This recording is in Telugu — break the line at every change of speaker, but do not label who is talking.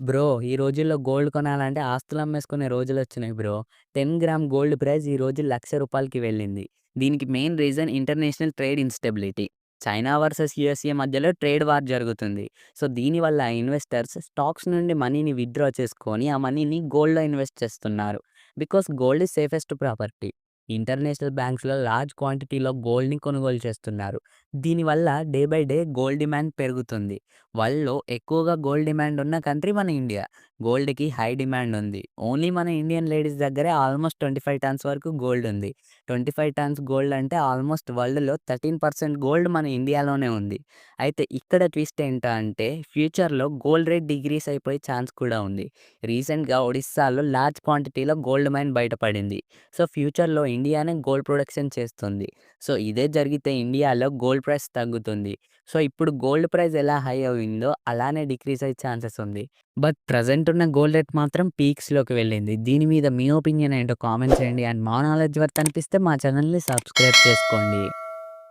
బ్రో ఈ రోజుల్లో గోల్డ్ కొనాలంటే ఆస్తులు అమ్మేసుకునే రోజులొచ్చినాయి బ్రో. 10 గ్రామ్ గోల్డ్ ప్రైస్ ఈ రోజు ₹1,00,000కి వెళ్ళింది. దీనికి main reason international trade instability. China versus USA మధ్యలో ట్రేడ్ వార్ జరుగుతుంది. సో దీనివల్ల ఇన్వెస్టర్స్ స్టాక్స్ నుండి మనీని విత్‌డ్రా చేసుకొని ఆ మనీని గోల్డ్‌లో ఇన్వెస్ట్ చేస్తున్నారు. Because gold is safest property. International బ్యాంక్స్‌లో లార్జ్ క్వాంటిటీలో గోల్డ్‌ని కొనుగోలు చేస్తున్నారు. దీనివల్ల day by day gold demand పెరుగుతుంది. వరల్డ్‌లో ఎక్కువగా గోల్డ్ డిమాండ్ ఉన్న కంట్రీ మన ఇండియా. గోల్డ్‌కి హై డిమాండ్ ఉంది. ఓన్లీ మన ఇండియన్ లేడీస్ దగ్గరే ఆల్మోస్ట్ 25 టన్స్ వరకు గోల్డ్ ఉంది. 25 టన్స్ గోల్డ్ అంటే ఆల్మోస్ట్ వరల్డ్‌లో 13% గోల్డ్ మన ఇండియాలోనే ఉంది. అయితే ఇక్కడ ట్విస్ట్ ఏంటా అంటే ఫ్యూచర్‌లో గోల్డ్ రేట్ డిక్రీస్ అయిపోయే ఛాన్స్ కూడా ఉంది. రీసెంట్‌గా ఒడిస్సాలో లార్జ్ క్వాంటిటీలో గోల్డ్ మైన్ బయటపడింది. సో ఫ్యూచర్‌లో ఇండియానే గోల్డ్ ప్రొడక్షన్ చేస్తుంది. సో ఇదే జరిగితే ఇండియాలో గోల్డ్ ప్రైస్ తగ్గుతుంది. సో ఇప్పుడు గోల్డ్ ప్రైస్ ఎలా హై అయిందో అలానే డిక్రీజ్ అయ్యే ఛాన్సెస్ ఉంది. బట్ ప్రెజెంట్ ఉన్న గోల్డ్ రేట్ మాత్రం పీక్స్‌లోకి వెళ్ళింది. దీని మీద మీ ఒపీనియన్ ఏంటో కామెంట్ చేయండి. అండ్ మా నాలెడ్జ్ వర్త్ అనిపిస్తే మా ఛానెల్‌ని సబ్స్క్రైబ్ చేసుకోండి.